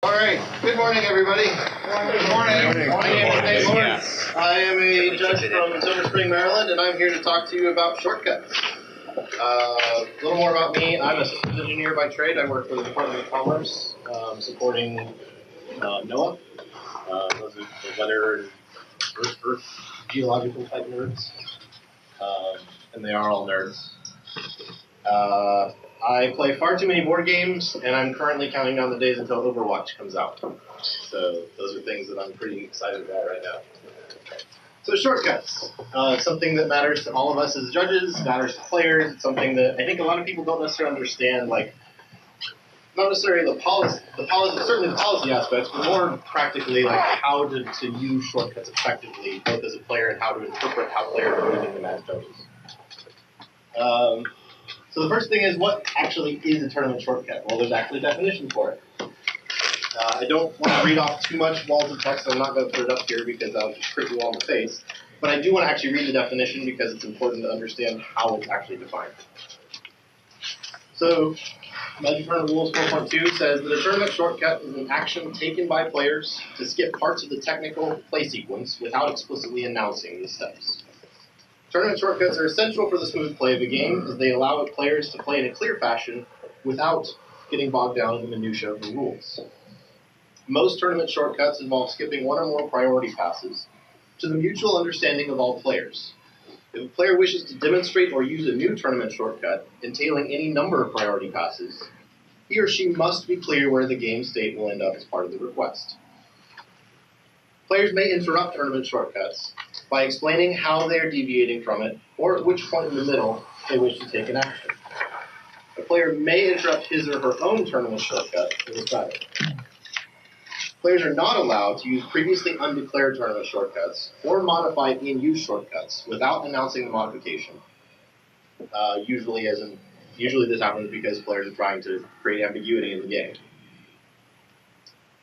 All right. Good morning, everybody. Good morning. My name is Dave Lawrence. I am a judge from Silver Spring, Maryland, and I'm here to talk to you about shortcuts. A little more about me. I'm a systems engineer by trade. I work for the Department of Commerce, supporting NOAA. Those are the weather and earth geological type nerds, and they are all nerds. I play far too many board games, and I'm currently counting down the days until Overwatch comes out. So those are things that I'm pretty excited about right now. So shortcuts, something that matters to all of us as judges, matters to players. It's something that I think a lot of people don't necessarily understand, like not necessarily the policy, certainly the policy aspects, but more practically like how to use shortcuts effectively, both as a player and how to interpret how players are using them as judges. So the first thing is, what actually is a tournament shortcut? Well, there's actually a definition for it. I don't want to read off too much walls of text, so I'm not going to put it up here because I'll just crit you all in the face. But I do want to actually read the definition because it's important to understand how it's actually defined. So, Magic Tournament Rules 4.2 says that a tournament shortcut is an action taken by players to skip parts of the technical play sequence without explicitly announcing the steps. Tournament shortcuts are essential for the smooth play of a game as they allow players to play in a clear fashion without getting bogged down in the minutiae of the rules. Most tournament shortcuts involve skipping one or more priority passes to the mutual understanding of all players. If a player wishes to demonstrate or use a new tournament shortcut entailing any number of priority passes, he or she must be clear where the game state will end up as part of the request. Players may interrupt tournament shortcuts by explaining how they are deviating from it, or at which point in the middle they wish to take an action. A player may interrupt his or her own tournament shortcut for this matter. Players are not allowed to use previously undeclared tournament shortcuts or modify in-use shortcuts without announcing the modification. Usually this happens because players are trying to create ambiguity in the game.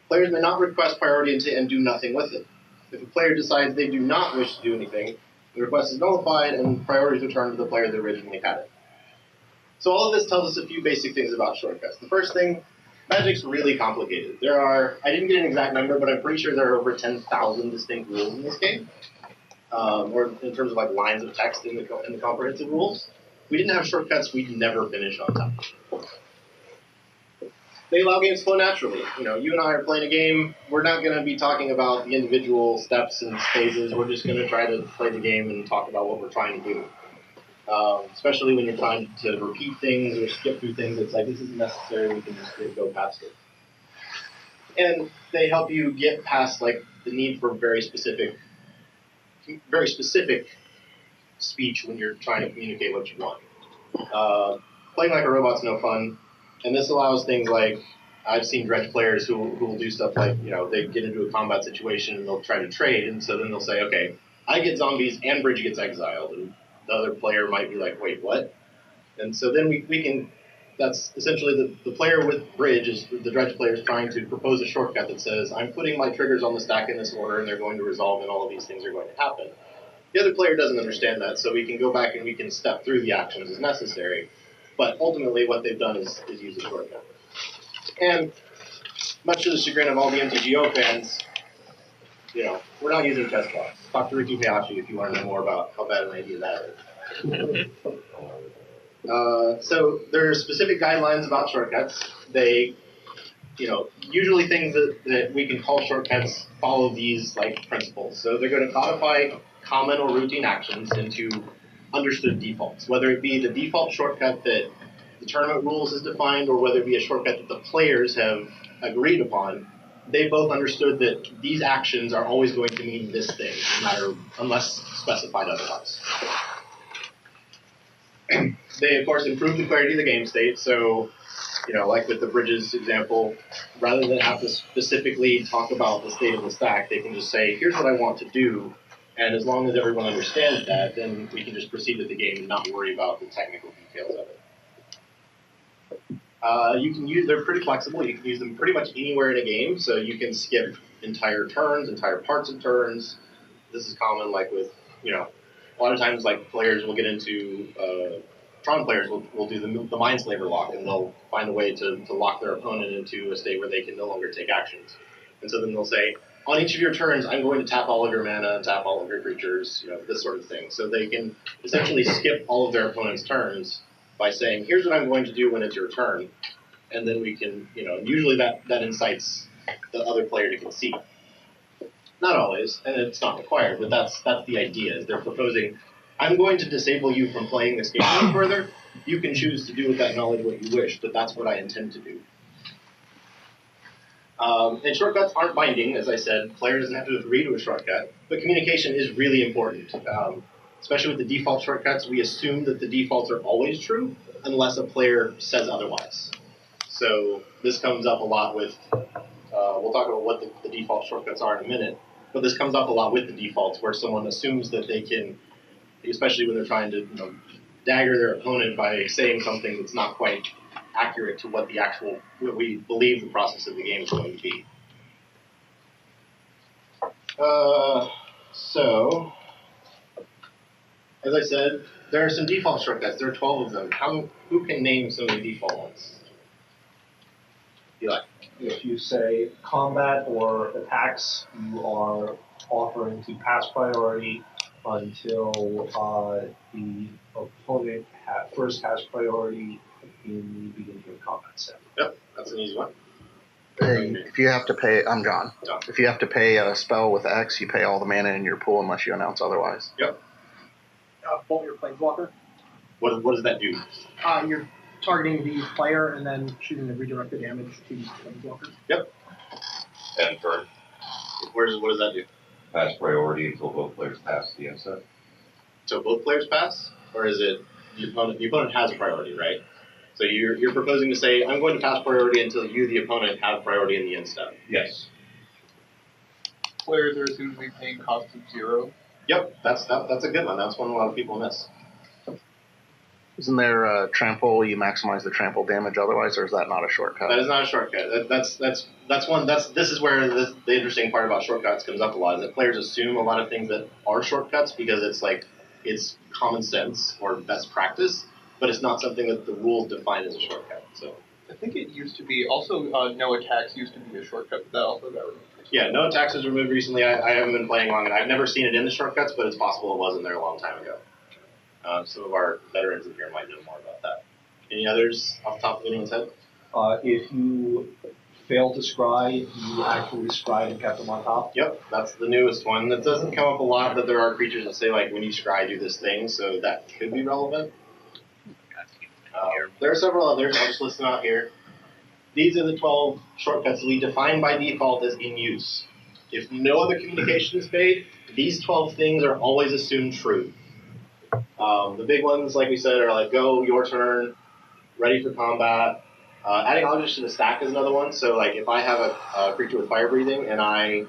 Players may not request priority and do nothing with it. If a player decides they do not wish to do anything, the request is nullified and priority is returned to the player that originally had it. So all of this tells us a few basic things about shortcuts. The first thing, Magic's really complicated. I didn't get an exact number, but I'm pretty sure there are over 10,000 distinct rules in this game, or in terms of like lines of text in the comprehensive rules. If we didn't have shortcuts, we'd never finish on time. They allow games to flow naturally. You and I are playing a game. We're not going to be talking about the individual steps and phases. We're just going to try to play the game and talk about what we're trying to do. Especially when you're trying to repeat things or skip through things, it's like, this isn't necessary. We can just go past it. And they help you get past like the need for very specific speech when you're trying to communicate what you want. Playing like a robot's no fun. And this allows things like, I've seen dredge players who will do stuff like, they get into a combat situation and they'll try to trade, and so then they'll say, okay, I get zombies and Bridge gets exiled, and the other player might be like, wait, what? And so then we can, that's essentially the player with Bridge, is the dredge player is trying to propose a shortcut that says, I'm putting my triggers on the stack in this order and they're going to resolve and all of these things are going to happen. The other player doesn't understand that, so we can go back and we can step through the actions as necessary. But ultimately, what they've done is use a shortcut. And much to the chagrin of all the MTGO fans, we're not using test blocks. Talk to Ricky Hayashi if you want to know more about how bad an idea that is. So there are specific guidelines about shortcuts. They, usually things that we can call shortcuts follow these like principles. So they're going to codify common or routine actions into understood defaults, whether it be the default shortcut that the tournament rules has defined or whether it be a shortcut that the players have agreed upon. They both understood that these actions are always going to mean this thing, unless specified otherwise. They, of course, improve the clarity of the game state, so, like with the Bridges example, rather than have to specifically talk about the state of the stack, they can just say, here's what I want to do. And as long as everyone understands that, then we can just proceed with the game and not worry about the technical details of it. They're pretty flexible. You can use them pretty much anywhere in a game. So you can skip entire turns, entire parts of turns. This is common, like with, a lot of times, like players will get into Tron players will do the Mindslaver lock, and they'll find a way to lock their opponent into a state where they can no longer take actions. And so then they'll say, on each of your turns, I'm going to tap all of your mana and tap all of your creatures, this sort of thing. So they can essentially skip all of their opponent's turns by saying, here's what I'm going to do when it's your turn. And then we can, usually that incites the other player to concede. Not always, and it's not required, but that's the idea. Is they're proposing, I'm going to disable you from playing this game any further. You can choose to do with that knowledge what you wish, but that's what I intend to do. And shortcuts aren't binding, as I said. Player doesn't have to agree to a shortcut, but communication is really important. Especially with the default shortcuts, we assume that the defaults are always true unless a player says otherwise. So this comes up a lot with, we'll talk about what the default shortcuts are in a minute, but this comes up a lot with the defaults where someone assumes that they can, especially when they're trying to dagger their opponent by saying something that's not quite accurate to what we believe the process of the game is going to be. So, as I said, there are some default shortcuts. There are 12 of them. Who can name some of the default ones? Eli. If you say combat or attacks, you are offering to pass priority until the opponent first has priority in the beginning of the combat step. Yep, that's an easy one. If you have to pay, I'm John. John. If you have to pay a spell with X, you pay all the mana in your pool unless you announce otherwise. Yep. Bolt your planeswalker. What does that do? You're targeting the player and then shooting the redirected damage to the planeswalker. Yep. And turn. What does that do? Pass priority until both players pass the end step. So both players pass? Or is it the opponent has priority, right? So you're proposing to say, I'm going to pass priority until you, the opponent, have priority in the end step. Yes. Players are assumed to be paying cost of 0. Yep, that's a good one. That's one a lot of people miss. Isn't there a trample? You maximize the trample damage otherwise, or is that not a shortcut? That is not a shortcut. This is where the interesting part about shortcuts comes up a lot. Is that players assume a lot of things that are shortcuts because it's common sense or best practice, but it's not something that the rules define as a shortcut. So I think it used to be, also no attacks used to be a shortcut, but that also got removed. Yeah, no attacks was removed recently. I haven't been playing long, and I've never seen it in the shortcuts, but it's possible it was in there a long time ago. Some of our veterans in here might know more about that. Any others off the top of anyone's head? If you fail to scry, you actually scry and kept them on top. Yep, that's the newest one. That doesn't come up a lot, but there are creatures that say, when you scry, do this thing, so that could be relevant. There are several others. I'll just list them out here. These are the 12 shortcuts we define by default as in use. If no other communication is made, these 12 things are always assumed true. The big ones, like we said, are go, your turn, ready for combat. Adding objects to the stack is another one. So if I have a creature with fire breathing and I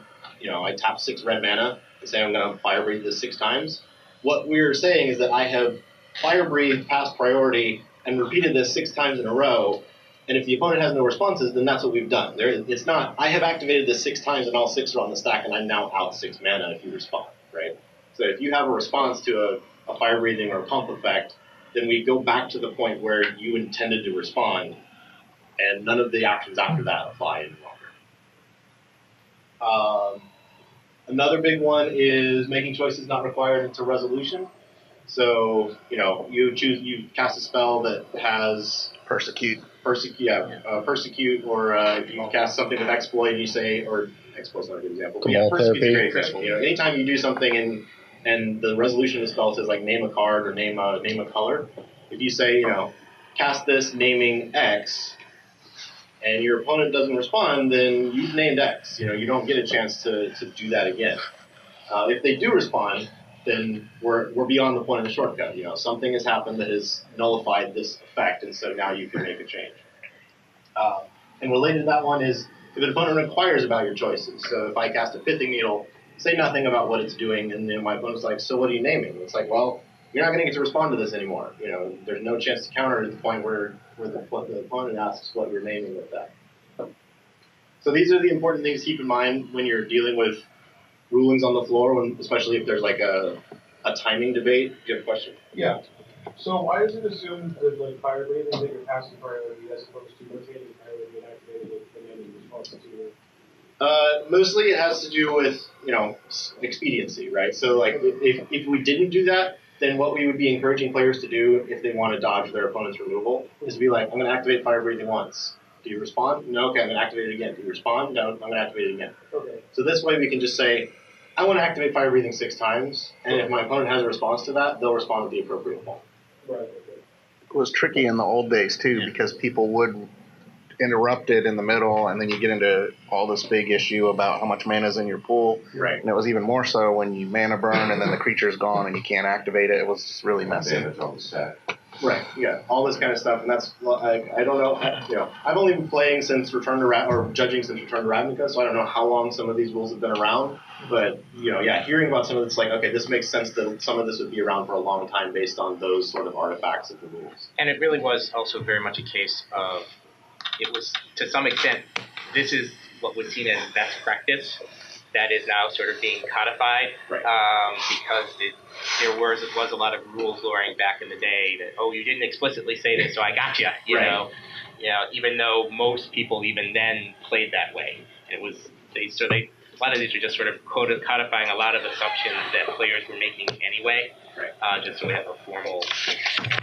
tap 6 red mana and say I'm going to fire breathe this 6 times, what we're saying is that I have fire breathed past priority and repeated this 6 times in a row. And if the opponent has no responses, then that's what we've done. It's not, I have activated this 6 times and all 6 are on the stack and I'm now out 6 mana if you respond, right? So if you have a response to a fire breathing or a pump effect, then we go back to the point where you intended to respond, and none of the actions after that apply any longer. Another big one is making choices not required into resolution. So, you cast a spell that has Persecute. persecute, or if you cast something with exploit and you say, or exploit's not a good example, but Cabal persecute's a therapy. great example. Anytime you do something and the resolution of the spell says name a card or name a color, if you say, cast this naming X, and your opponent doesn't respond, then you've named X. You don't get a chance to do that again. If they do respond, then we're beyond the point of the shortcut. Something has happened that has nullified this effect, and so now you can make a change. And related to that one is if an opponent inquires about your choices. So if I cast a Pithing Needle, say nothing about what it's doing, and then my opponent's like, so what are you naming? It's well, you're not going to get to respond to this anymore. There's no chance to counter at the point where the opponent asks what you're naming with that. So these are the important things to keep in mind when you're dealing with rulings on the floor, especially if there's a timing debate. Do you have a question? Yeah. So why is it assumed that like fire breathing that you're passing priority as opposed to rotating priority and activating it and then in response to Mostly it has to do with, expediency, right? So like if we didn't do that, then what we would be encouraging players to do if they want to dodge their opponent's removal is to be like, I'm going to activate fire breathing once. Do you respond? No, okay, I'm going to activate it again. Do you respond? No, I'm going to activate it again. Okay. So this way we can just say, I want to activate fire breathing 6 times, and if my opponent has a response to that, they'll respond with the appropriate one. Right, okay. It was tricky in the old days too because people would interrupt it in the middle, and then you get into all this big issue about how much mana is in your pool. Right. And it was even more so when you mana burn and then the creature's gone and you can't activate it. It was just really messy. Damage on the stack. Right, yeah, all this kind of stuff, and that's, I don't know, I've only been playing since Return to or judging since Return to Ravnica, so I don't know how long some of these rules have been around, but, hearing about some of it's like, okay, this makes sense that some of this would be around for a long time based on those sort of artifacts of the rules. And it really was also very much a case of, it was, to some extent, this is what was seen as best practice that is now sort of being codified, Right. Because there was a lot of rules lawyering back in the day that, oh, you didn't explicitly say this, so I got you, you know, even though most people even then played that way. It was, a lot of these are just sort of codifying a lot of assumptions that players were making anyway, Right. just so we have a formal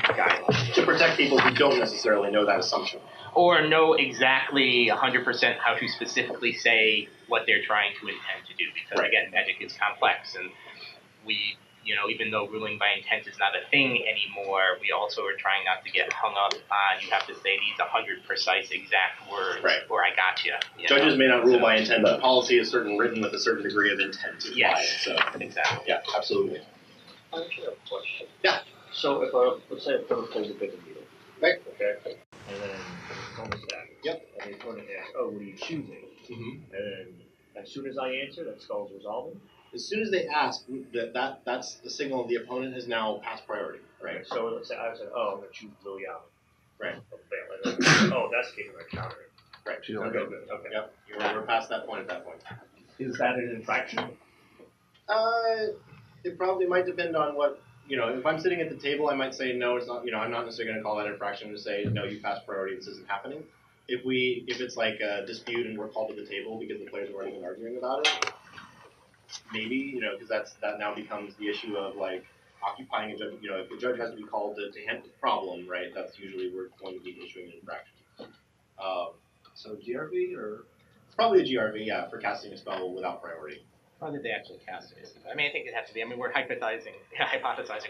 guideline. To protect people who don't necessarily know that assumption. Or know exactly 100% how to specifically say what they're trying to intend to do. Because, Right. again, magic is complex, and we, even though ruling by intent is not a thing anymore, we also are trying not to get hung up on, you have to say these 100 precise exact words, Right. or I got you. Judges may not rule by intent, but policy is written with a certain degree of intent to apply it, so. Exactly. Yeah, absolutely. I actually have a question. Yeah. So if let's say a player plays a big deal. Right. Okay. And then it's on the stack. Yep. And the opponent asks, "Oh, what are you choosing?" Mm-hmm. And as soon as I answer, that spell's resolving. As soon as they ask, that's the signal the opponent has now passed priority, right? So let's say I said, "Oh, I'm going to choose Blue Yama." Right. And then, oh, that's the game I counter it. Right. She's Okay, okay. good. Okay. Yep. We're past that point at that point. Is that an infraction? It probably might depend on what, if I'm sitting at the table, I might say, no, it's not, I'm not necessarily going to call that infraction to say, no, you passed priority, this isn't happening. If it's like a dispute and we're called to the table because the players have already been arguing about it, maybe, because that now becomes the issue of like occupying a judge, if the judge has to be called to handle the problem, right, that's usually we're going to be issuing an infraction. So GRV or? Probably a GRV, yeah, for casting a spell without priority. How did they actually cast it? I mean, I think it has to be. I mean, we're hypothesizing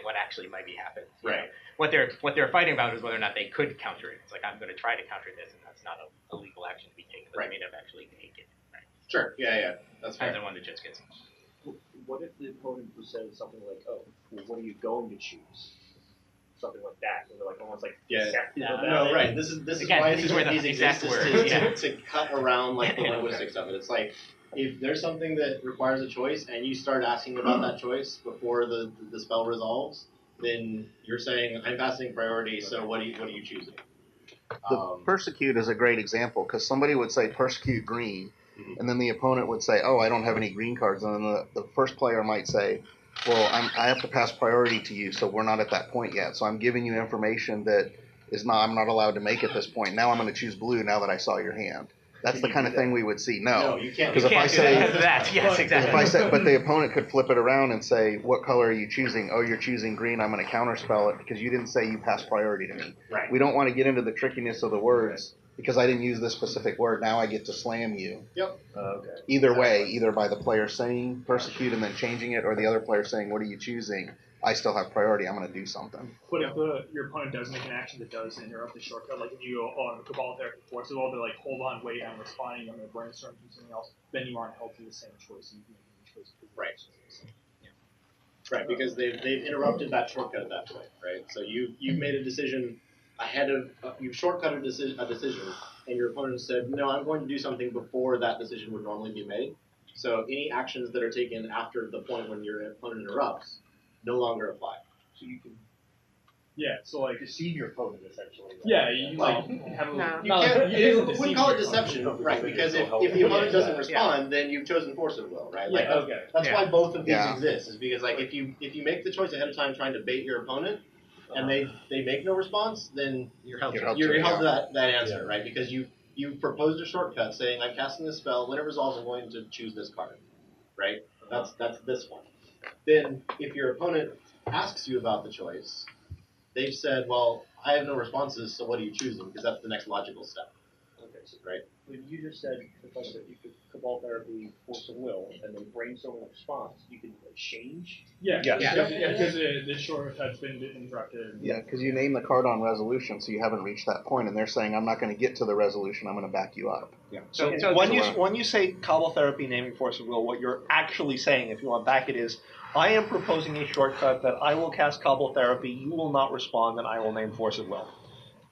what actually might be happening. Right. What they're fighting about is whether or not they could counter it. It's like, I'm going to try to counter this, and that's not a legal action to be taken. But Right. they may not actually take it. Right. Sure. Yeah. That's fair. Depends on when the judge gets it. What if the opponent says something like, "Oh, well, what are you going to choose?" Something like that. And they're like almost like deceptive about No, it. right. This is Again, why this is where the these exact exist, word, to cut around like the linguistics of it. It's like if there's something that requires a choice and you start asking about that choice before the spell resolves, then you're saying I'm passing priority. So what are you choosing? The persecute is a great example because somebody would say persecute green, and then the opponent would say, "Oh, I don't have any green cards," and then the first player might say, "Well, I have to pass priority to you, so we're not at that point yet. So I'm giving you information that I'm not allowed to make at this point. Now I'm going to choose blue now that I saw your hand." That's the kind of thing we would see. No, you can't. because if I say that, yes, exactly. if I say, but the opponent could flip it around and say, "What color are you choosing?" "Oh, you're choosing green. I'm going to counterspell it because you didn't say you passed priority to me." Right. We don't want to get into the trickiness of the words because I didn't use this specific word. Now I get to slam you. Yep. Okay. Either way, either by the player saying persecute and then changing it, or the other player saying, "What are you choosing?" I still have priority. I'm going to do something. But if your opponent does make an action that does interrupt the shortcut, like if you go on Cabal Therapy Force, they're like, hold on, wait, I'm responding, I'm going to brainstorm do something else, then you aren't held to the same choice. You can make a choice. Right. Right, because they've interrupted that shortcut at that point, right? So you've made a decision ahead of you've shortcutted a decision, and your opponent said, "No, I'm going to do something before that decision would normally be made." So any actions that are taken after the point when your opponent interrupts no longer apply. So you can. Yeah, so like Deceive your opponent, essentially. Right? Yeah, you like have a. No. You can't. You wouldn't call it deception, right? Because if the opponent doesn't respond, then you've chosen force of will, right? Like Yeah, okay. that's why both of these Yeah. exist. Is because like if you make the choice ahead of time trying to bait your opponent, and they make no response, then You're held you're held to that answer, right? Because you proposed a shortcut saying, I'm casting this spell, when it resolves, I'm going to choose this card, right? That's this one. Then, if your opponent asks you about the choice, they've said, well, I have no responses, so what are you choosing? Because that's the next logical step. Okay, so right? when you just said Professor, that you could Cabal Therapy, Force of Will, and then brainstorm a response, you can change. Yeah, Yes. because the shortcut's been interrupted. Yeah, because you name the card on resolution, so you haven't reached that point, and they're saying, I'm not going to get to the resolution, I'm going to back you up. Yeah. So When you say Cabal Therapy, naming Force of Will, what you're actually saying, if you want back it, is I am proposing a shortcut that I will cast Cabal Therapy, you will not respond, and I will name Force of Will.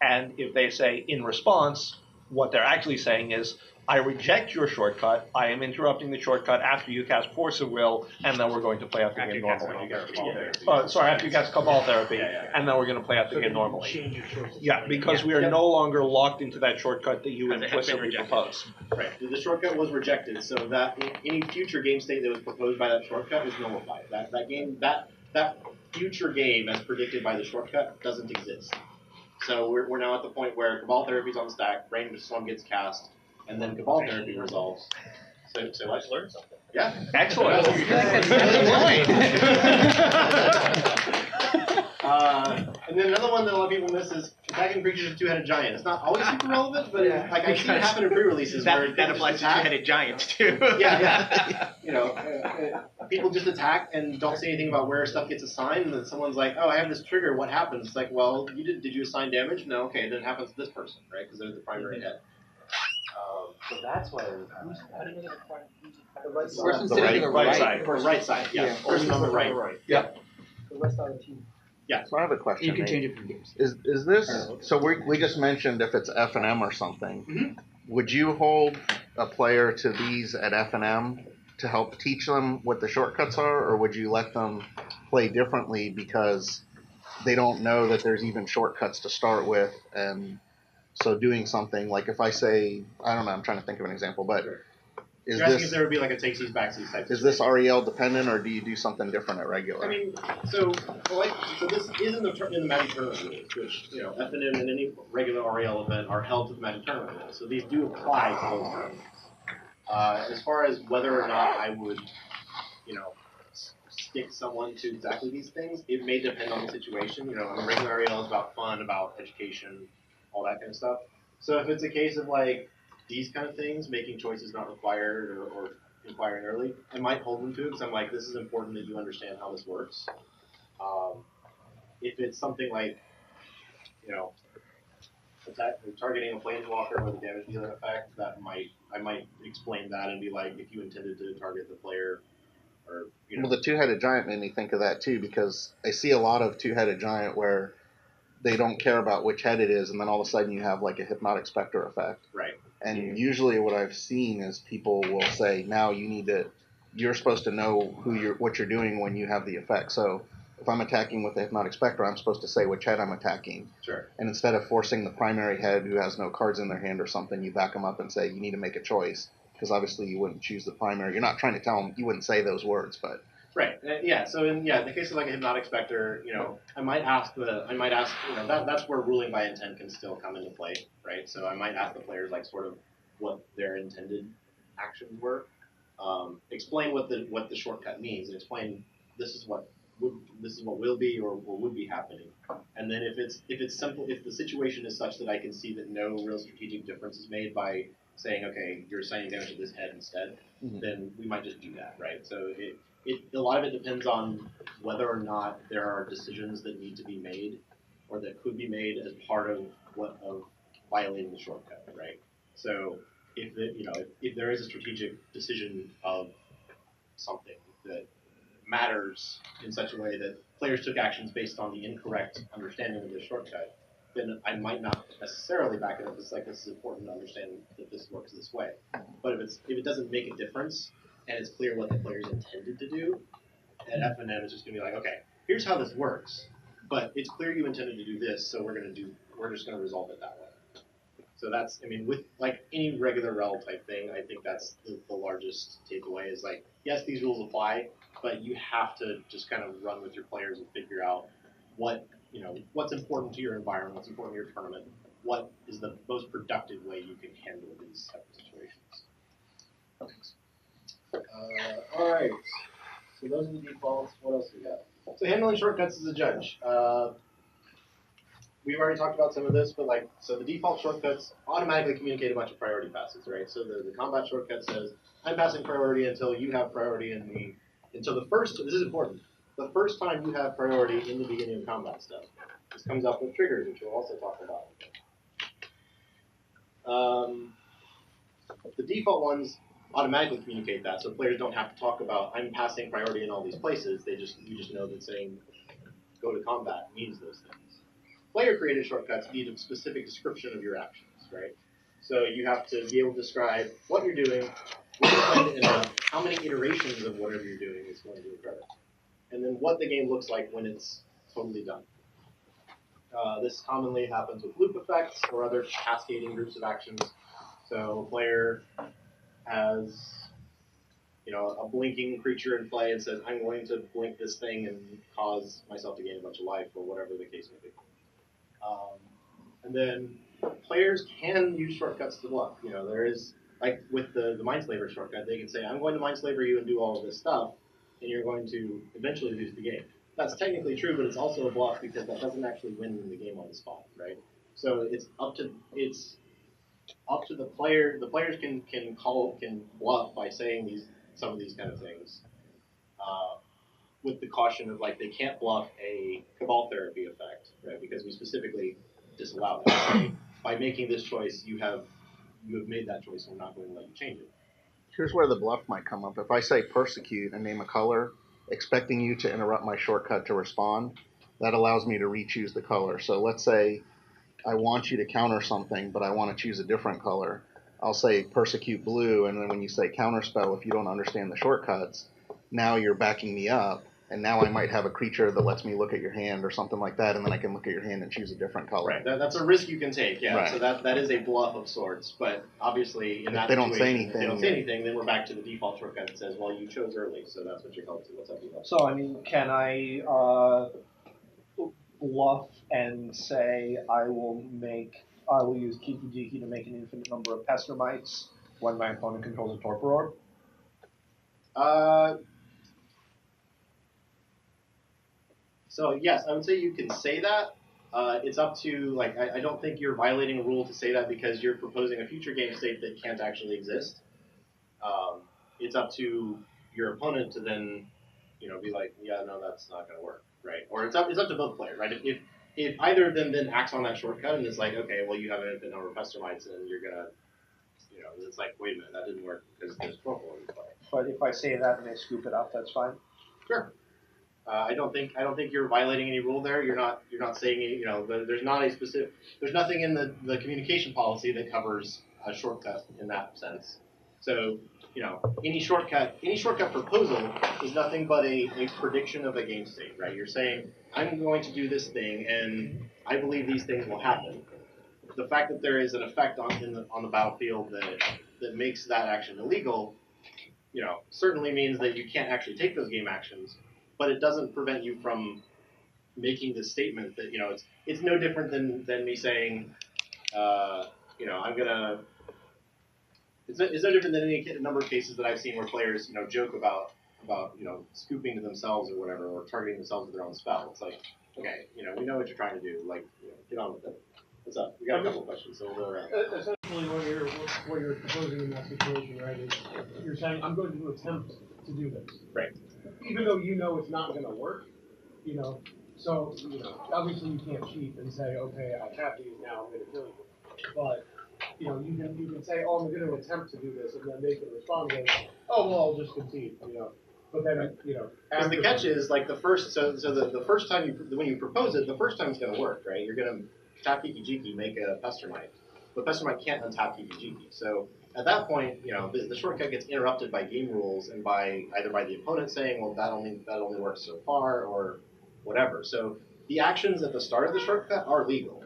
And if they say in response, what they're actually saying is, I reject your shortcut, I am interrupting the shortcut after you cast Force of Will, and then we're going to play out the game normally. After you cast Cabal Therapy, and then we're going to play out the game normally. Change your choices. Yeah, because we are no longer locked into that shortcut that you implicitly propose. Right. The shortcut was rejected, so that any future game state that was proposed by that shortcut is nullified. That future game, as predicted by the shortcut, doesn't exist. So we're now at the point where Cabal Therapy is on the stack, Brainstorm gets cast, and then Cabal Therapy resolves. So let's learn something. Yeah. Excellent. And then another one that a lot of people miss is attacking creatures with two-headed giant. It's not always super relevant, but I've seen it happen in pre-releases where that applies to two-headed giants too. People just attack and don't say anything about where stuff gets assigned, and then someone's like, "Oh, I have this trigger. What happens?" It's like, "Well, did you assign damage? No, okay, then it happens to this person, right? Because they're the primary head." So that's why. How do you know the right side? Person's sitting to the right side. Right side. Yeah. Person on the right. Yeah. The rest of the team. Yeah. So I have a question. You can change it from games. Is this, so we just mentioned if it's F&M or something, would you hold a player to these at F&M to help teach them what the shortcuts are, or would you let them play differently because they don't know that there's even shortcuts to start with? And so doing something like, if I say, I don't know, I'm trying to think of an example, but is You're asking this, if there would be like a takesies backsies type. is this REL dependent, or do you do something different at regular? I mean, so this is in the Magic Tournament rules, which F&M and any regular REL event are held to the Magic Tournament rules. So these do apply to those tournaments. As far as whether or not I would, stick someone to exactly these things, it may depend on the situation. A regular REL is about fun, about education, all that kind of stuff. So if it's a case of like these kind of things, making choices not required or inquiring early, I might hold them to it because I'm like, this is important that you understand how this works. If it's something like, targeting a planeswalker with a damage dealing effect, I might explain that and be like, if you intended to target the player, or Well, the two-headed giant made me think of that too, because I see a lot of two-headed giant where they don't care about which head it is, and then all of a sudden you have like a hypnotic specter effect. Right. And usually what I've seen is people will say, now you're supposed to know what you're doing when you have the effect. So if I'm attacking with the hypnotic specter, I'm supposed to say which head I'm attacking. Sure. And instead of forcing the primary head who has no cards in their hand or something, you back them up and say, you need to make a choice. Because obviously you wouldn't choose the primary. You're not trying to tell them, you wouldn't say those words, but... Right. So in the case of like a hypnotic specter, I might ask that's where ruling by intent can still come into play, right? So I might ask the players like sort of what their intended actions were, explain what the shortcut means, and explain this is what will be or would be happening. And then if it's simple, if the situation is such that I can see that no real strategic difference is made by saying, okay, you're assigning damage to this head instead, then we might just do that, right? So a lot of it depends on whether or not there are decisions that need to be made or that could be made as part of violating the shortcut, right? So if there is a strategic decision of something that matters in such a way that players took actions based on the incorrect understanding of the shortcut, then I might not necessarily back it up. It's like, this is important to understand that this works this way. But if it doesn't make a difference and it's clear what the players intended to do, at F&M it's just gonna be like, okay, here's how this works, but it's clear you intended to do this, so we're just gonna resolve it that way. So that's, with like any regular rel type thing, I think that's the largest takeaway is like, yes, these rules apply, but you have to just kind of run with your players and figure out what what's important to your environment, what's important to your tournament, what is the most productive way you can handle these type of situations. All right. So those are the defaults. What else we got? So handling shortcuts as a judge. We've already talked about some of this, but so the default shortcuts automatically communicate a bunch of priority passes, right? So the combat shortcut says, I'm passing priority until you have priority until the first, this is important, the first time you have priority in the beginning of combat stuff. This comes up with triggers, which we'll also talk about. The default ones automatically communicate that, so players don't have to talk about, I'm passing priority in all these places. You just know that saying, go to combat means those things. Player-created shortcuts need a specific description of your actions, right? So you have to be able to describe what you're doing, when you're going to interrupt, how many iterations of whatever you're doing is going to occur, and then what the game looks like when it's totally done. This commonly happens with loop effects or other cascading groups of actions. So a player has a blinking creature in play and says, I'm going to blink this thing and cause myself to gain a bunch of life, or whatever the case may be. And then players can use shortcuts to bluff. There is, like with the Mindslaver shortcut, they can say, I'm going to Mindslaver you and do all of this stuff, and you're going to eventually lose the game. That's technically true, but it's also a bluff because that doesn't actually win the game on the spot, right? So it's up to the player. The players can bluff by saying some of these kind of things, with the caution of they can't bluff a cabal therapy effect, right? Because we specifically disallow that. By making this choice, you have made that choice, and we're not going to let you change it. Here's where the bluff might come up. If I say persecute and name a color, expecting you to interrupt my shortcut to respond, that allows me to re-choose the color. So let's say I want you to counter something, but I want to choose a different color. I'll say persecute blue, and then when you say counterspell, if you don't understand the shortcuts, now you're backing me up, and now I might have a creature that lets me look at your hand or something like that, and then I can look at your hand and choose a different color. Right. That's a risk you can take, yeah. Right. So that is a bluff of sorts, but obviously in that they don't situation, say anything, if they don't say anything, then we're back to the default shortcut that says, well, you chose early, so that's what you're held to. What's up, default? So, can I bluff and say I will use Kiki Jiki to make an infinite number of Pestermites when my opponent controls a Torpor Orb? So yes, I would say you can say that. It's up to, I don't think you're violating a rule to say that because you're proposing a future game state that can't actually exist. It's up to your opponent to then, be like, yeah, no, that's not going to work, right? Or it's up to both players, right? If either of them then acts on that shortcut and is like, okay, well, you have an infinite number of Pestermites and you're going to, it's like, wait a minute, that didn't work because there's Torpor in play. But if I say that and they scoop it up, that's fine? Sure. I don't think you're violating any rule there. You're not saying there's nothing in the communication policy that covers a shortcut in that sense. So any shortcut proposal is nothing but a prediction of a game state, right? You're saying I'm going to do this thing and I believe these things will happen. The fact that there is an effect on the battlefield that makes that action illegal, certainly means that you can't actually take those game actions. But it doesn't prevent you from making this statement that it's no different than me saying, I'm gonna. It's no different than any number of cases that I've seen where players joke about scooping to themselves or whatever, or targeting themselves with their own spell. It's like, okay, we know what you're trying to do. Get on with it. What's up? We got a couple of questions, so we'll go around. Essentially, what you're proposing in that situation, right, is you're saying I'm going to attempt to do this. Right. Even though it's not going to work, so obviously you can't cheat and say, okay, I have these now, I'm going to kill you. But you can say, oh, I'm going to attempt to do this, and then they can respond with, oh, well, I'll just concede, But then because the catch is the first the first time when you propose it, the first time it's going to work, right? You're going to tap Kiki Jiki, make a Pestermite, but Pestermite can't untap Kiki Jiki, so. At that point, the shortcut gets interrupted by game rules and either by the opponent saying, well, that only works so far, or whatever. So the actions at the start of the shortcut are legal.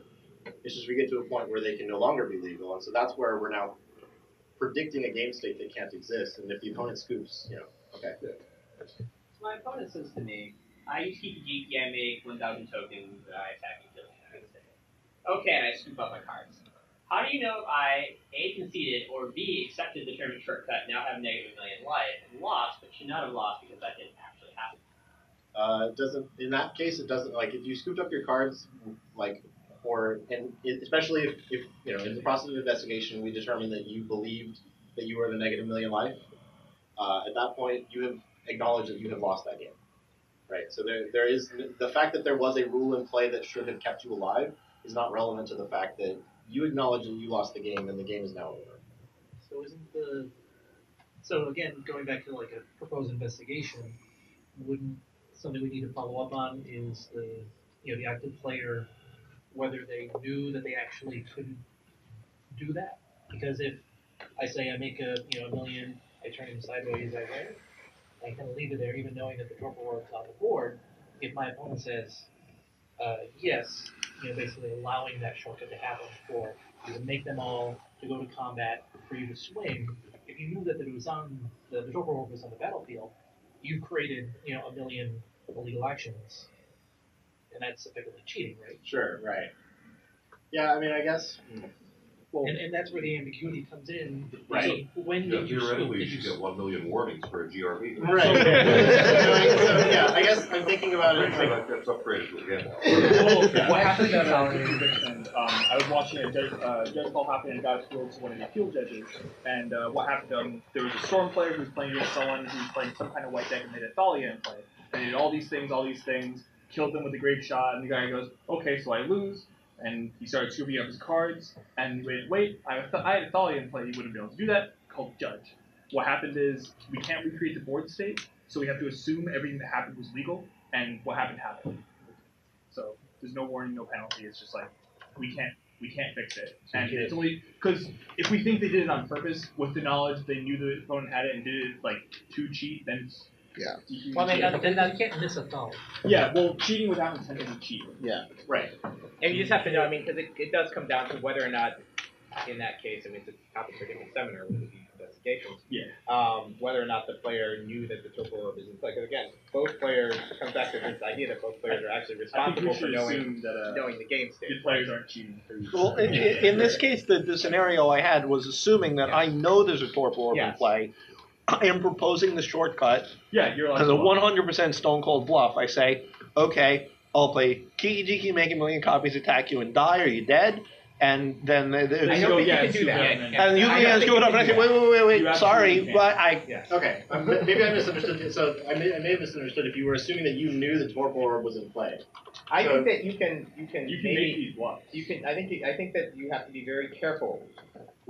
It's just we get to a point where they can no longer be legal, and so that's where we're now predicting a game state that can't exist. And if the opponent scoops, okay. My opponent says to me, I use Kiki-Jiki, I make 1,000 tokens, and I attack and kill you. Okay, and I scoop up my cards. How do you know if I A, conceded, or B, accepted the tournament shortcut, now have negative million life, and lost, but should not have lost because that didn't actually happen? It doesn't. In that case, it doesn't. Like if you scooped up your cards, like, especially if you know in the process of investigation we determined that you believed that you were the negative million life. At that point, you have acknowledged that you have lost that game, right? So there is the fact that there was a rule in play that should have kept you alive is not relevant to the fact that you acknowledge that you lost the game and the game is now over. So again, going back to like a proposed investigation, wouldn't something we need to follow up on is the active player, whether they knew that they actually couldn't do that? Because if I say I make a million, I turn him sideways, I win, I kind of leave it there, even knowing that the torpor orb's on the board. If my opponent says yes, basically allowing that shortcut to happen for you to make them all to go to combat, for you to swing. If you knew that it was on the torpor orb was on the battlefield, you created a million illegal actions, and that's effectively cheating, right? Sure, right. Yeah, I mean, I guess. Well, and that's where the ambiguity comes in. Right. So when did you theoretically, you should get 1 million warnings for a GRB. Right. So yeah, I guess I'm thinking about it. That's upgraded to again. What happened at conviction? I was watching a judge call happen and got appealed to one of the appeal judges. And what happened? There was a storm player who was playing against someone who was playing some kind of white deck and made a Thalia in play. And he did all these things, killed them with a great shot. And the guy goes, "Okay, so I lose." And he started scooping up his cards, and wait, I had a Thalia in play, he wouldn't be able to do that, called judge. What happened is, we can't recreate the board state, so we have to assume everything that happened was legal, and what happened. So, there's no warning, no penalty, it's just like, we can't fix it. And it's only, because if we think they did it on purpose, with the knowledge they knew the opponent had it and did it, like, to cheat, then it's... Yeah. Well, then you can't miss a thought. Yeah, well, cheating without intent is cheating. Yeah. Right. And you just have to know, I mean, because it does come down to whether or not, in that case, I mean, it's a topic for a different seminar with these investigations. Yeah. Whether or not the player knew that the torpor orb is in play. Because again, both players, it comes back to this idea that both players are actually responsible for knowing the game state. The players aren't cheating. Well, in this case, the scenario I had was assuming that I know there's a torpor orb in play. I am proposing the shortcut. Yeah, you're like as a 100% stone cold bluff. I say, okay, I'll play Kiki-Jiki, make a million copies, attack you and die. Are you dead? And then I don't think you can do that. And usually I screw it up and I say, wait, sorry, but I... Yes. Okay, maybe I misunderstood. So I may have misunderstood if you were assuming that you knew the torpor orb was in play. I think that you can maybe make these bluffs. I think that you have to be very careful.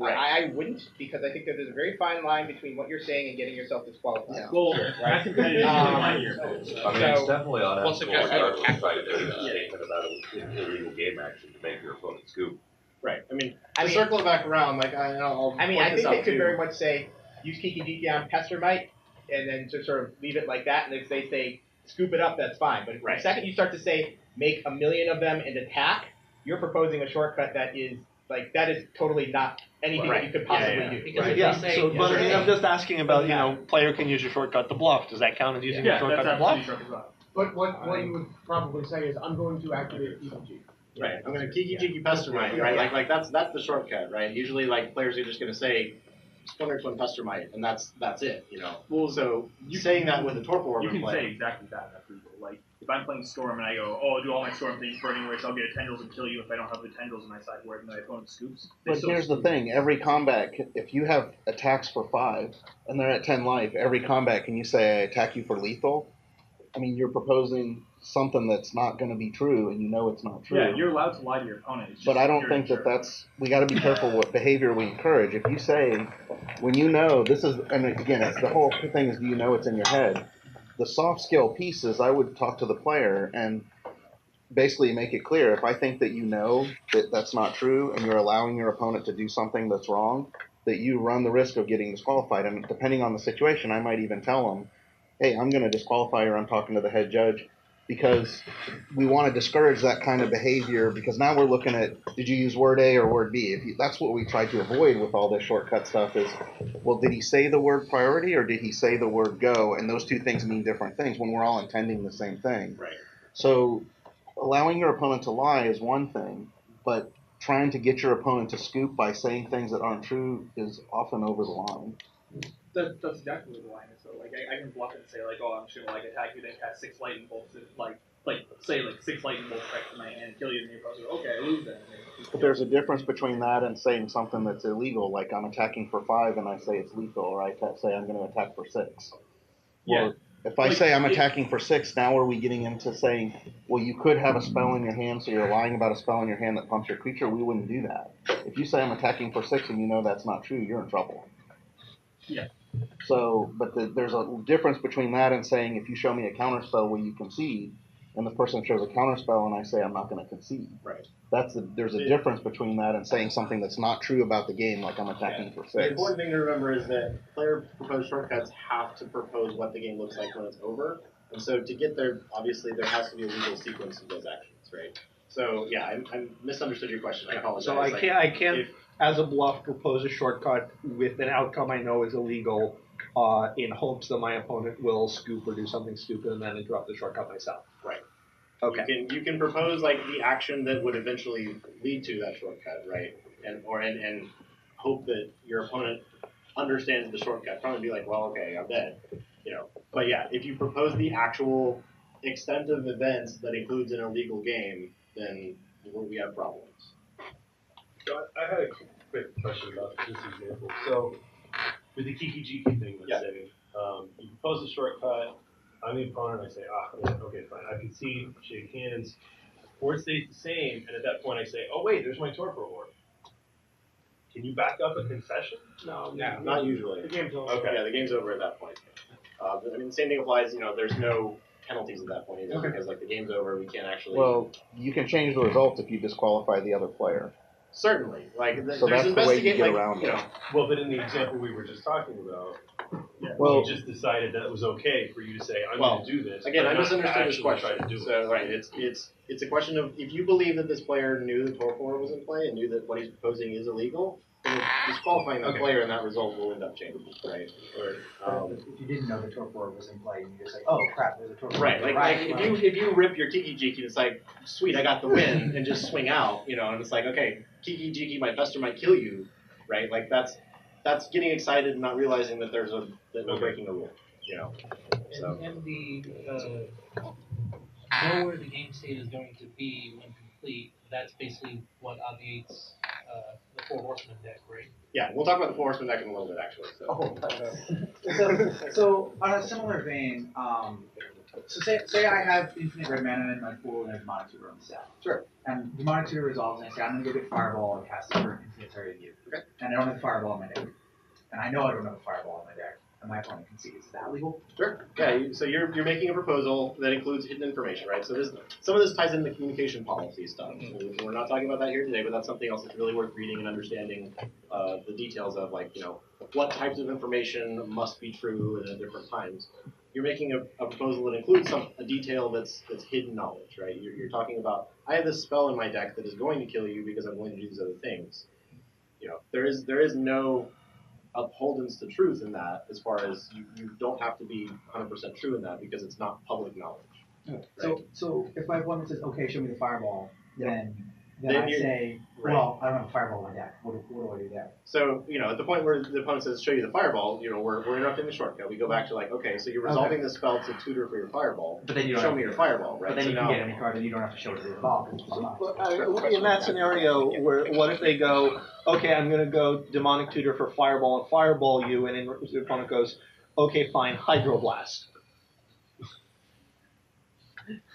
Right. I wouldn't, because I think that there's a very fine line between what you're saying and getting yourself disqualified. Yeah. Well, right? competitive here. I mean, it's definitely on Well, suggestion- try to do a statement about an illegal game action to make your opponent scoop. Right. I mean, circle it back around. Like I think they could very much say use Kiki-Jiki on Pestermite, and then just sort of leave it like that. And if they say scoop it up, that's fine. But the second you start to say make a million of them and attack, you're proposing a shortcut that is totally not anything that you could possibly do. Because if they say, but I mean, I'm just asking about, player can use your shortcut to bluff. Does that count as using your shortcut to bluff? But what you would probably say is, I'm going to activate Kiki-Jiki. Right. I'm going to Kiki-Jiki Pestermite, right? Like that's the shortcut, right? Usually, like players are just going to say Splinter Twin Pestermite, and that's it, you know. Well, so saying that with a torpor orb you in can play. say exactly that. That's legal. Like if I'm playing Storm and I go, oh, I'll do all my Storm things burning race, I'll get a tendrils and kill you if I don't have the tendrils in my side where my opponent scoops. But here's the thing: every combat, if you have attacks for 5 and they're at 10 life, every combat can you say I attack you for lethal? I mean, you're proposing something that's not going to be true, and you know it's not true. Yeah, you're allowed to lie to your opponent. But I don't think that's. We got to be careful what behavior we encourage. If you say, when you know this is, and again, it's the whole thing is, do you know it's in your head? The soft skill pieces, I would talk to the player and basically make it clear. If I think that you know that that's not true, and you're allowing your opponent to do something that's wrong, that you run the risk of getting disqualified. And depending on the situation, I might even tell them, hey, I'm going to disqualify you, or I'm talking to the head judge. because we want to discourage that kind of behavior, because now we're looking at, did you use word A or word B? That's what we try to avoid with all this shortcut stuff is, well, did he say the word priority or did he say the word go? And those two things mean different things when we're all intending the same thing. Right. So allowing your opponent to lie is one thing, but trying to get your opponent to scoop by saying things that aren't true is often over the line. That's exactly what the line is. So like I can bluff and say like, oh, I'm just gonna like attack you, then cast 6 lightning bolts, and like say 6 lightning bolts back to my hand, kill you, and you're probably okay, I lose then. But there's a difference between that and saying something that's illegal, like I'm attacking for 5 and I say it's lethal, or I say I'm going to attack for 6. Yeah. Well, if I say I'm attacking for 6, now are we getting into saying, well, you could have a spell in your hand, so you're lying about a spell in your hand that pumps your creature? We wouldn't do that. If you say I'm attacking for 6 and you know that's not true, you're in trouble. Yeah. So, but there's a difference between that and saying, if you show me a counterspell, will you concede? And the person shows a counterspell and I say I'm not going to concede. Right. There's a difference between that and saying something that's not true about the game, like I'm attacking for 6. The important thing to remember is that player proposed shortcuts have to propose what the game looks like when it's over. And so to get there, obviously there has to be a legal sequence of those actions, right? So yeah, I misunderstood your question. I apologize. So I can't as a bluff, propose a shortcut with an outcome I know is illegal, in hopes that my opponent will scoop or do something stupid and then interrupt the shortcut myself. Right. Okay. You can propose like the action that would eventually lead to that shortcut, right? And hope that your opponent understands the shortcut. Probably be like, well, okay, I'm dead, you know. But yeah, if you propose the actual extent of events that includes an illegal game, then we have problems. So I had a quick question about this example. So with the Kiki-Jiki thing, let's say, you propose a shortcut, I'm the opponent, I say, okay, fine, I concede, shake hands, board stays the same, and at that point I say, oh wait, there's my torpor orb. Can you back up a concession? No, not usually. The game's over. Okay. Yeah, the game's over at that point. I mean, the same thing applies, you know, there's no penalties at that point either, because like the game's over, we can't actually... Well, you can change the result if you disqualify the other player. Certainly. Like, so there's that's the way you get around it. Well, but in the example we were just talking about, well, we just decided that it was okay for you to say, I'm going to do this. Again, I misunderstood this question. Try to do so, right, it's a question of, if you believe that this player knew the torpor was in play and knew that what he's proposing is illegal, then disqualifying that player and that result will end up changing, right? Or, if you didn't know the torpor was in play, and you're just like, oh crap, there's a torpor. Right, like if you rip your Kiki-Jiki, it's like, sweet, I got the win, and just swing out, you know, and it's like, okay, Kiki-Jiki, my pester might kill you, right? Like that's getting excited and not realizing that that we're breaking the rule, you know. So. And the know where the game state is going to be when complete. That's basically what obviates the Four Horsemen deck, right? Yeah, we'll talk about the Four Horsemen deck in a little bit, actually. So, so on a similar vein, so say I have infinite red mana in my pool and a demonic tutor on the stack. Sure. And demonic tutor resolves, and I say I'm going to go get fireball and cast it for infinite target you. Okay. And I don't have fireball in my deck. And I know I don't have a fireball in my deck. And my opponent concedes. Is that legal? Sure. Yeah. So you're making a proposal that includes hidden information, right? So some of this ties into communication policy stuff. We're not talking about that here today, but that's something else that's really worth reading and understanding the details of, like, you know, what types of information must be true at different times. You're making a proposal that includes a detail that's hidden knowledge, right? You're talking about, I have this spell in my deck that is going to kill you because I'm going to do these other things. You know, there is no upholdens to truth in that, as far as you don't have to be 100% true in that because it's not public knowledge. Okay. Right? So if my opponent says, okay, show me the fireball, then I say, right. Well, I don't have a fireball in my deck. What do I do there? So, you know, at the point where the opponent says, show you the fireball, you know, we're interrupting the shortcut. We go back to, like, okay, so you're resolving the spell to tutor for your fireball. But then you don't show me your fireball, right? But then so you now, can get any card and you don't have to show it to the ball. In that scenario, where what if they go, okay, I'm going to go demonic tutor for fireball and fireball you, and then the opponent goes, okay, fine, hydroblast.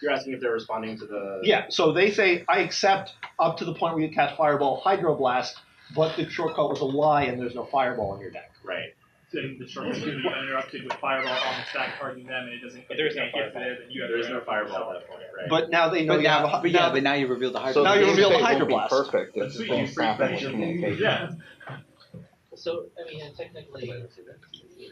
You're asking if they're responding to the... Yeah, so they say, I accept up to the point where you cast fireball, hydroblast, but the shortcut was a lie and there's no fireball in your deck. Right. Then the shortcut can be interrupted with fireball on the stack targeting them, and it doesn't. But there's no fireball. There, then there is no fireball at that point, right? But now they know but now you reveal the hydroblast. So now you reveal the hydroblast. Perfect. That's sweet. Communication. Yeah. So, I mean, and technically,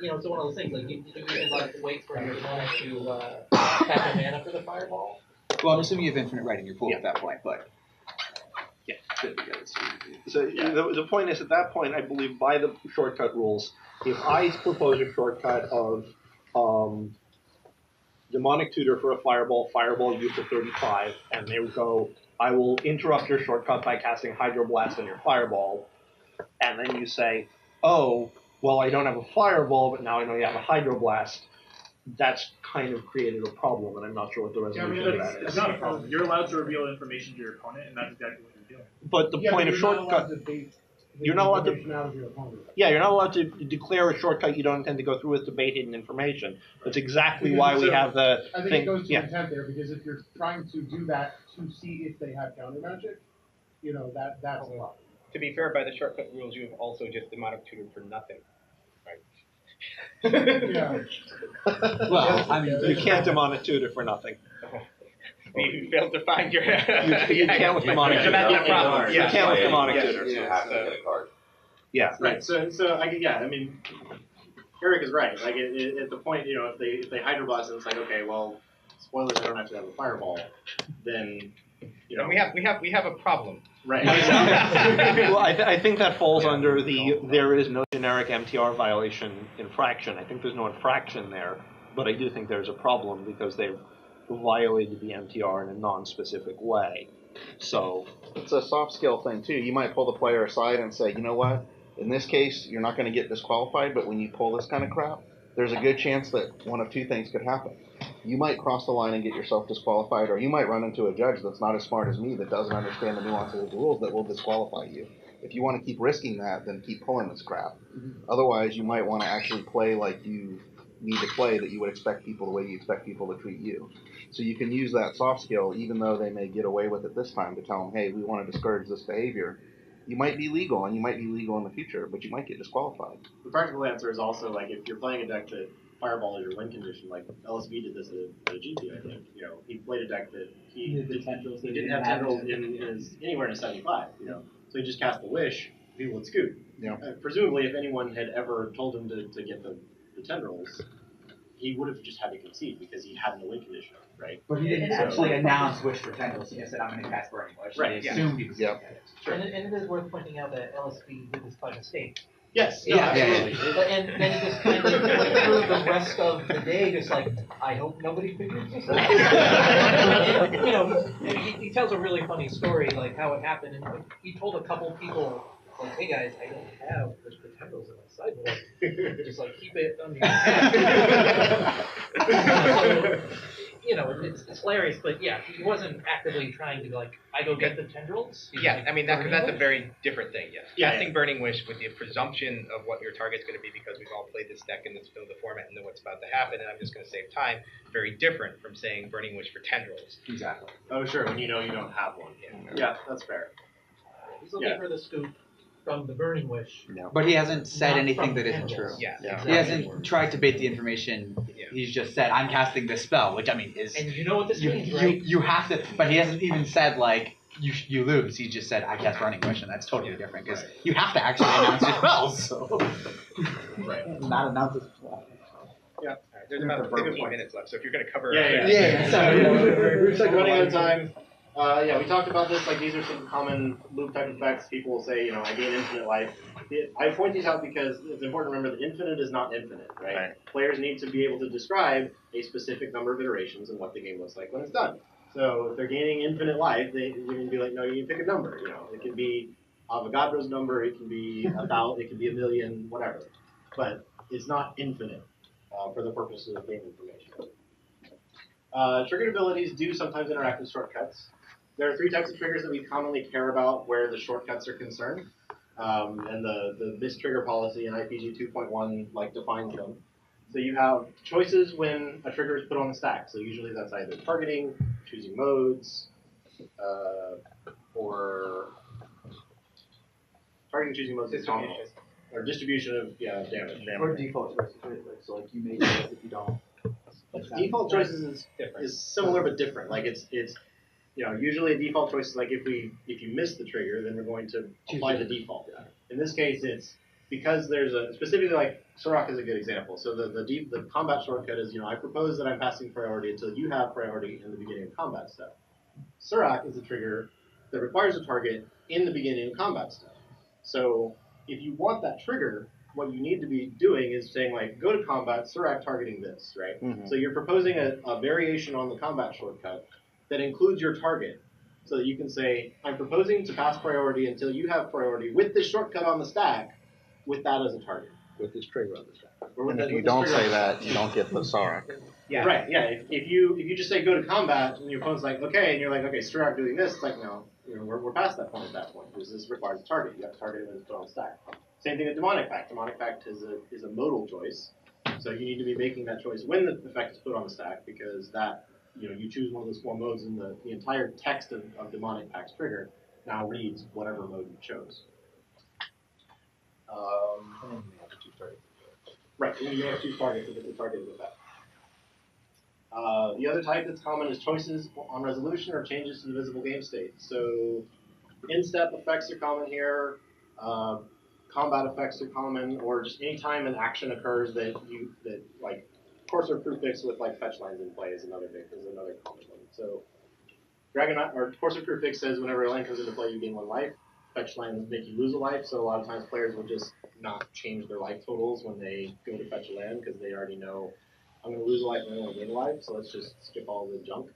it's one of those things, like, you can, like, wait for your opponent to, tap a mana for the fireball. Well, I'm assuming you have infinite right in your pool at that point, but. Yeah. So the point is, at that point, I believe by the shortcut rules, if I propose a shortcut of demonic tutor for a fireball use of 35, and they would go, I will interrupt your shortcut by casting hydroblast on your fireball, and then you say, oh, well, I don't have a fireball, but now I know you have a hydroblast. That's kind of created a problem, and I'm not sure what the resolution of that is. It's not a problem. You're allowed to reveal information to your opponent, and that's exactly what you're doing. But the point of shortcut, you're not allowed to. Yeah, you're not allowed to declare a shortcut you don't intend to go through with to bait hidden information. That's exactly why we have the I think thing. it goes to intent there, because if you're trying to do that to see if they have counter magic, that's a problem. To be fair, by the shortcut rules, you have also just demonic tutor for nothing. Yeah. Well, I mean, you can't demonic tutor for nothing. You failed to find your. You can't with demonic tutor. So that's the problem. You can't with demonic tutor. You have to get a card. Yeah. Right. So I mean, Eric is right. Like at the point, if they hydroblast and it's like, okay, well, spoilers, I don't actually have a fireball, then we have a problem. Right. Well, I think that falls under there is no generic MTR violation infraction. I think there's no infraction there, but I do think there's a problem because they've violated the MTR in a non-specific way. So it's a soft skill thing too. You might pull the player aside and say, you know what? In this case, you're not going to get disqualified, but when you pull this kind of crap, there's a good chance that one of two things could happen. You might cross the line and get yourself disqualified, or you might run into a judge that's not as smart as me that doesn't understand the nuances of the rules that will disqualify you. If you want to keep risking that, then keep pulling this crap. Otherwise, you might want to actually play like you need to play, that you would expect people the way you expect people to treat you. So you can use that soft skill, even though they may get away with it this time, to tell them, hey, we want to discourage this behavior. You might be legal, and you might be legal in the future, but you might get disqualified. The practical answer is also, like, if you're playing a deck that Fireball is your win condition, like LSV did this at a GP, I think. He played a deck that he didn't have tendrils anywhere in a 75, so he just cast the Wish, people would scoot. Yeah. Presumably, if anyone had ever told him to get the tendrils, he would have just had to concede because he had no win condition, right? But he didn't actually announce Wish for tendrils. He just said, I'm going to cast Burning Wish. Right. He assumed he was going to get it. Sure. And it is worth pointing out that LSP did this by mistake. Yes. No, absolutely. And then he just kind of went through the rest of the day, just like, I hope nobody figures this out. And, he tells a really funny story, like how it happened, and he told a couple people, like, hey guys, I don't have the tendrils in my sideboard. Just like keep it under your hat. So, it's hilarious, but yeah, he wasn't actively trying to like, I go get the tendrils. Yeah, I mean that's a very different thing. Yes, casting Burning Wish with the presumption of what your target's going to be because we've all played this deck and it's know the format and know what's about to happen, and I'm just going to save time. Very different from saying Burning Wish for tendrils. Exactly. Oh, sure. When you know you don't have one. Yeah, that's fair. He's looking for the scoop from the Burning Wish. But he hasn't said anything that isn't true. Yeah. He hasn't tried to bait the information. He's just said, I'm casting this spell, which I mean is... And you know what this means, right? You have to... But he hasn't even said, like, you lose. He just said, I cast Burning Wish, and that's totally different, because you have to actually announce your spells, so... Not announce it. Yeah. There's about 15 minutes left, so if you're going to cover... Sorry. We're running out of time. We talked about this, like these are some common loop type effects. People will say, I gain infinite life. I point these out because it's important to remember that infinite is not infinite, right? Players need to be able to describe a specific number of iterations and what the game looks like when it's done. So if they're gaining infinite life, you can be like, no, you need to pick a number. It can be Avogadro's number, it can be 1,000, it can be 1,000,000, whatever. But it's not infinite for the purposes of game information. Triggered abilities do sometimes interact with shortcuts. There are 3 types of triggers that we commonly care about where the shortcuts are concerned, and the mistrigger policy in IPG 2.1 defines them. So you have choices when a trigger is put on the stack. So usually that's either targeting, choosing modes, or targeting, choosing modes, or distribution of damage. Or default choices, right? So like you make choices if you don't. Default choices is similar but different. Like it's usually a default choice is like if you miss the trigger, then we're going to apply the default. In this case, it's because there's a specifically like Sorok is a good example. So the combat shortcut is I propose that I'm passing priority until you have priority in the beginning of combat step. Sorok is a trigger that requires a target in the beginning of combat step. So if you want that trigger, what you need to be doing is saying like go to combat, Sorok targeting this, right? Mm-hmm. So you're proposing a variation on the combat shortcut that includes your target. So that you can say, I'm proposing to pass priority until you have priority with this shortcut on the stack, with that as a target. With this trigger on the stack. And if you don't say that, you don't get the Sorok. Yeah. Right, yeah. If you just say go to combat, and your opponent's like, okay, and you're like, okay, Sorok doing this, it's like, no, we're past that point at that point, because this requires a target. You have to target it and put on the stack. Same thing with Demonic Pact. Demonic Pact is a modal choice, so you need to be making that choice when the effect is put on the stack, because that, you choose one of those 4 modes, and the entire text of Demonic Pact's trigger now reads whatever mode you chose. Right, and you have 2 targets to get the target with that. The other type that's common is choices on resolution or changes to the visible game state. So in-step effects are common here, combat effects are common, or just any time an action occurs that like Courser Prefix with like fetch lines in play is another common one. So Courser Prefix says whenever a land comes into play you gain 1 life. Fetch lines make you lose a life, so a lot of times players will just not change their life totals when they go to fetch a land because they already know I'm going to lose a life and I'm going to gain a life, so let's just skip all the junk.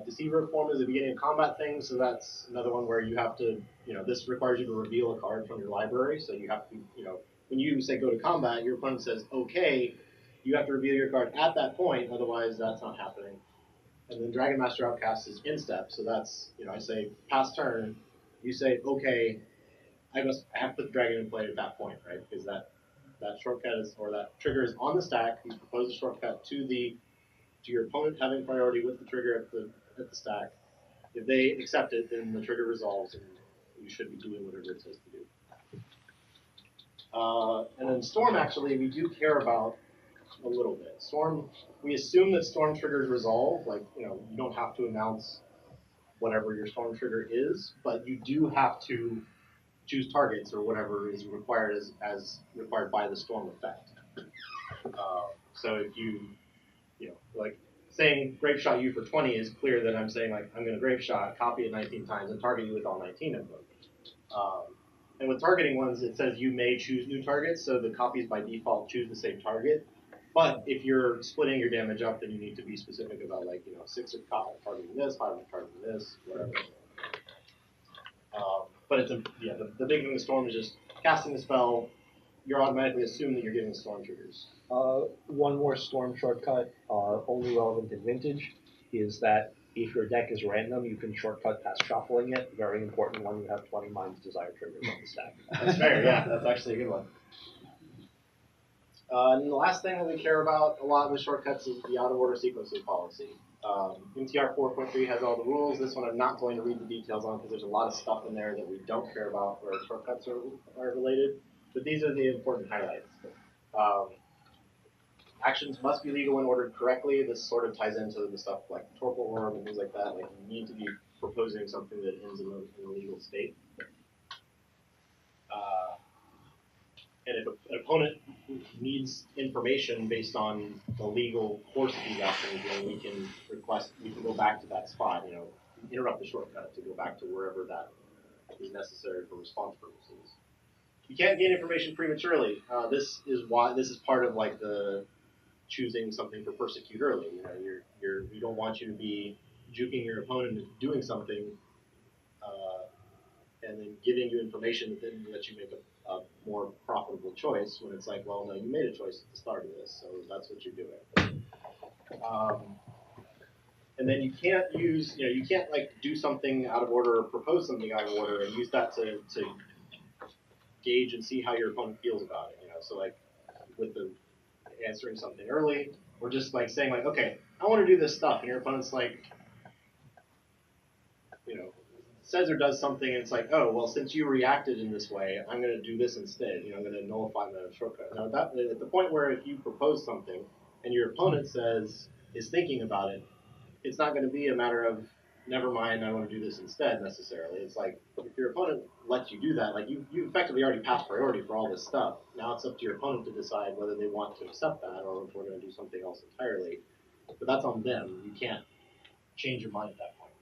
Deceiver form is the beginning of combat thing, so that's another one where you have to, this requires you to reveal a card from your library, so you have to, when you say go to combat, your opponent says, okay, you have to reveal your card at that point, otherwise that's not happening. And then Dragon Master Outcast is in step, so that's, I say pass turn, you say, okay, I have to put the dragon in play at that point, right? Because that shortcut that trigger is on the stack. You propose a shortcut to your opponent having priority with the trigger at the stack. If they accept it, then the trigger resolves, and you should be doing whatever it says to do. And then Storm, actually, we do care about a little bit. Storm, we assume that Storm triggers resolve. Like, you don't have to announce whatever your Storm trigger is, but you do have to choose targets or whatever is required as required by the Storm effect. So if you like saying Grape Shot you for 20 is clear that I'm saying like I'm going to Grape Shot, copy it 19 times, and target you with all 19 of them. And with targeting ones, it says you may choose new targets, so the copies by default choose the same target. But if you're splitting your damage up, then you need to be specific about 6 are targeting this, 5 are targeting this, whatever. But the big thing with Storm is just casting the spell. You're automatically assuming that you're getting Storm triggers. One more Storm shortcut, only relevant in Vintage, is that if your deck is random, you can shortcut past shuffling it. Very important when you have 20 Mind's Desire triggers on the stack. That's fair, yeah. That's actually a good one. And the last thing that we care about a lot with shortcuts is the out-of-order sequencing policy. MTR 4.3 has all the rules. This one I'm not going to read the details on because there's a lot of stuff in there that we don't care about where shortcuts are related. But these are the important highlights. Actions must be legal when ordered correctly. This sort of ties into the stuff like Torpor Orb and things like that. Like you need to be proposing something that ends in a legal state. And if an opponent needs information based on the legal course of these actions, then we can go back to that spot, interrupt the shortcut to go back to wherever that is necessary for response purposes. You can't gain information prematurely. This is part of like the choosing something for persecute early. We don't want you to be juking your opponent into doing something and then giving you information that then lets you make a more profitable choice when it's like, well, no, you made a choice at the start of this, so that's what you're doing. And then you can't use, you can't like do something out of order or propose something out of order and use that to gauge and see how your opponent feels about it. So like with the answering something early, or just like saying like, okay, I want to do this stuff, and your opponent's like, says or does something, and it's like, oh, well, since you reacted in this way, I'm going to do this instead. I'm going to nullify the shortcut. Now, at the point where if you propose something and your opponent is thinking about it, it's not going to be a matter of never mind, I want to do this instead necessarily. It's like, if your opponent lets you do that, like you effectively already passed priority for all this stuff. Now it's up to your opponent to decide whether they want to accept that or if we're going to do something else entirely. But that's on them. You can't change your mind at that point.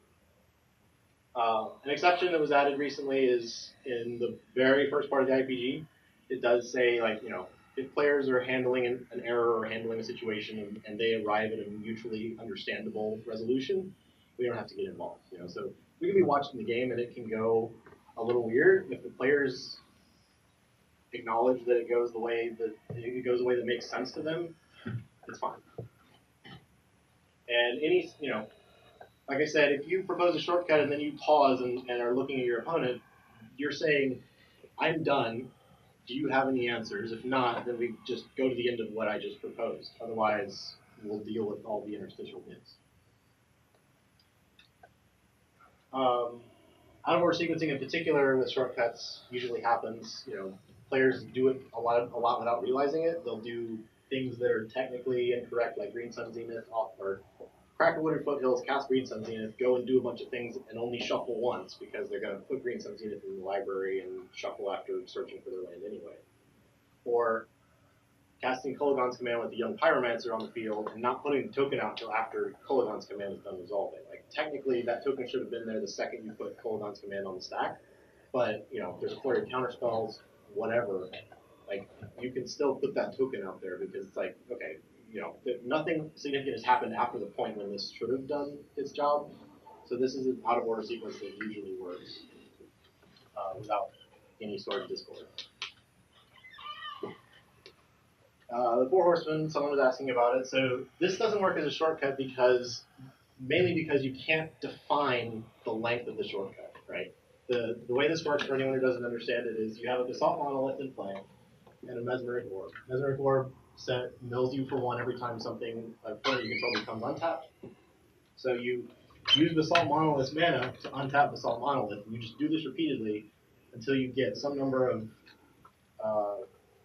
An exception that was added recently is in the very first part of the IPG. It does say, like, if players are handling an error or handling a situation and they arrive at a mutually understandable resolution, we don't have to get involved. So we can be watching the game and it can go a little weird. If the players acknowledge that it goes the way that makes sense to them, it's fine. And like I said, if you propose a shortcut and then you pause and are looking at your opponent, you're saying, I'm done. Do you have any answers? If not, then we just go to the end of what I just proposed. Otherwise, we'll deal with all the interstitial bits. Out-of-order sequencing in particular with shortcuts usually happens. Players do it a lot without realizing it. They'll do things that are technically incorrect, like Green Sun Zenith, or Crackerwood and Foothills, cast Green Sun Zenith, go and do a bunch of things and only shuffle once because they're going to put Green Sun Zenith in the library and shuffle after searching for their land anyway. Or casting Kolagon's command with the Young Pyromancer on the field and not putting the token out until after Kolagon's command is done resolving. Like, technically, that token should have been there the second you put Kolagon's command on the stack, but, if there's a flurry of counterspells, whatever, like, you can still put that token out there because it's like, okay, nothing significant has happened after the point when this should have done its job. So this is an out-of-order sequence that usually works without any sort of discord. The Four Horsemen, someone was asking about it. So this doesn't work as a shortcut mainly because you can't define the length of the shortcut, right? The way this works for anyone who doesn't understand it is you have a basalt monolith in play and a mesmeric orb. Mesmeric orb mills you for 1 every time something opponent you control becomes untapped. So you use Basalt Monolith's mana to untap Basalt Monolith, and you just do this repeatedly until you get some number of, I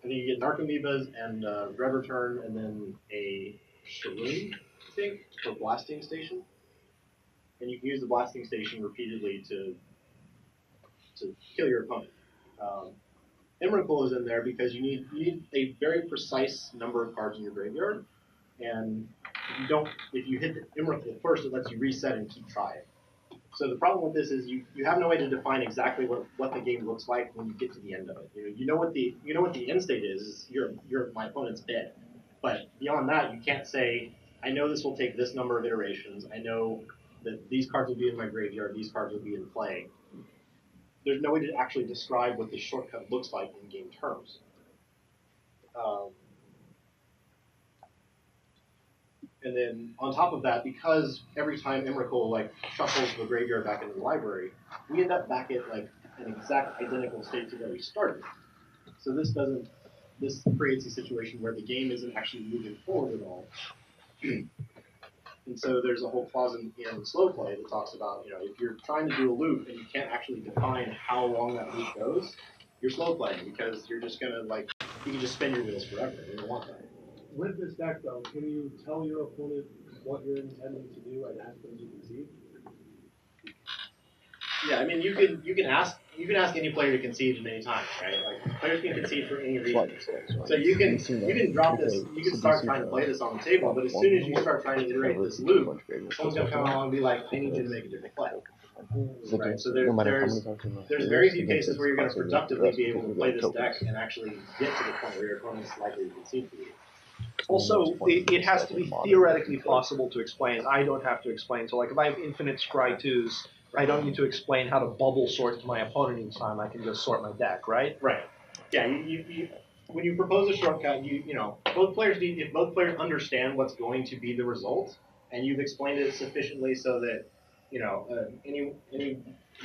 think you get Narcomoebas and Red Return, and then a Sharoon, I think, for Blasting Station. And you can use the Blasting Station repeatedly to kill your opponent. Emrakul is in there because you need a very precise number of cards in your graveyard, and if you hit the Emrakul first, it lets you reset and keep trying. So the problem with this is you have no way to define exactly what the game looks like when you get to the end of it. You know what the end state is my opponent's dead. But beyond that, you can't say, I know this will take this number of iterations. I know that these cards will be in my graveyard, these cards will be in play. There's no way to actually describe what the shortcut looks like in game terms. And then on top of that, because every time Emrakul shuffles the graveyard back into the library, we end up back at an exact identical state to where we started. So this creates a situation where the game isn't actually moving forward at all. And so there's a whole clause in slow play that talks about, if you're trying to do a loop and you can't actually define how long that loop goes, you're slow playing because you're just gonna you can just spin your wheels forever. You don't want that. With this deck, though, can you tell your opponent what you're intending to do and ask them to concede? Yeah, I mean, you can ask any player to concede at any time, right? Players can concede for any reason. So you can drop this. You can start trying to play this on the table, but as soon as you start trying to iterate this loop, someone's gonna come along and be like, "I need you to make a different play." Right. So there's very few cases where you're going to productively be able to play this deck and actually get to the point where your opponent's likely to concede for you. Also, it has to be theoretically possible to explain. I don't have to explain. So, if I have infinite Scry 2s, I don't need to explain how to bubble sort to my opponent each time. I can just sort my deck, right? Right. Yeah. You when you propose a shortcut, both players if both players understand what's going to be the result, and you've explained it sufficiently so that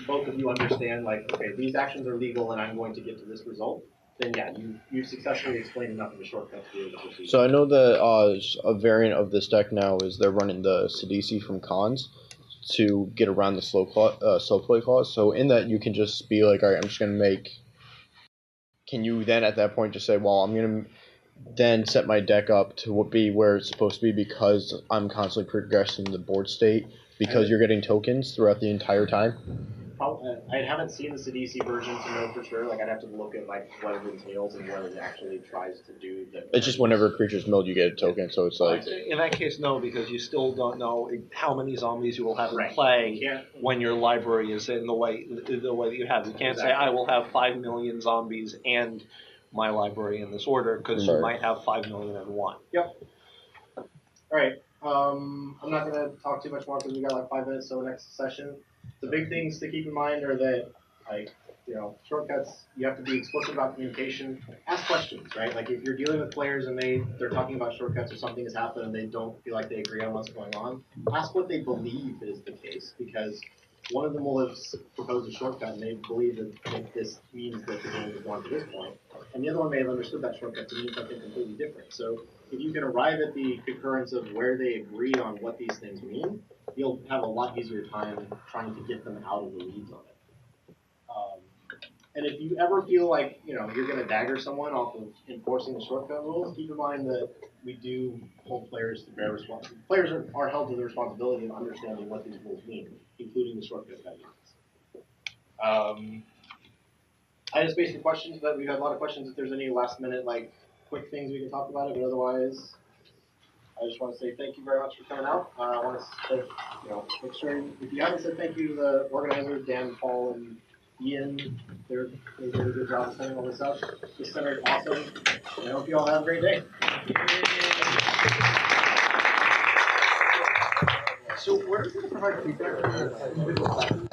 both of you understand okay, these actions are legal, and I'm going to get to this result. Then yeah, you've successfully explained enough of the shortcut to be able to proceed. So I know that a variant of this deck now is they're running the Sidisi from Khans to get around the slow play clause. So in that you can just be like, all right, I'm just gonna make. Can you then at that point just say, well, I'm gonna then set my deck up to be where it's supposed to be because I'm constantly progressing the board state because you're getting tokens throughout the entire time? I haven't seen the CDC version to know for sure. Like I'd have to look at like what it entails and what it actually tries to do. It's just whenever a creature's milled, you get a token. So it's like in that case, no, because you still don't know how many zombies you will have in Right. play when your library is in the way that you have. You can't say I will have 5 million zombies and my library in this order because you might have 5 million and one. Yep. All right. I'm not going to talk too much more because we got like 5 minutes till the next session. The big things to keep in mind are that, like, you know, shortcuts, you have to be explicit about communication. Ask questions, right? Like, if you're dealing with players and they're talking about shortcuts or something has happened and they don't feel like they agree on what's going on, ask what they believe is the case, because one of them will have proposed a shortcut and they believe that this means that the game is going to this point, and the other one may have understood that shortcut to mean something completely different. So if you can arrive at the concurrence of where they agree on what these things mean, you'll have a lot easier time trying to get them out of the weeds on it. And if you ever feel like, you know, you're going to dagger someone off of enforcing the shortcut rules, keep in mind that we do hold players to bear responsibility. Players are held to the responsibility of understanding what these rules mean, including the shortcut guidelines. I just basically questions, but we've had a lot of questions. If there's any last minute, like, quick things we can talk about it, but otherwise, I just want to say thank you very much for coming out. I want to say, you know, make sure, if you haven't said thank you to the organizers, Dan, Paul, and Ian, they did a good job of setting all this up. This center is awesome, and I hope you all have a great day. So where is it to provide feedback?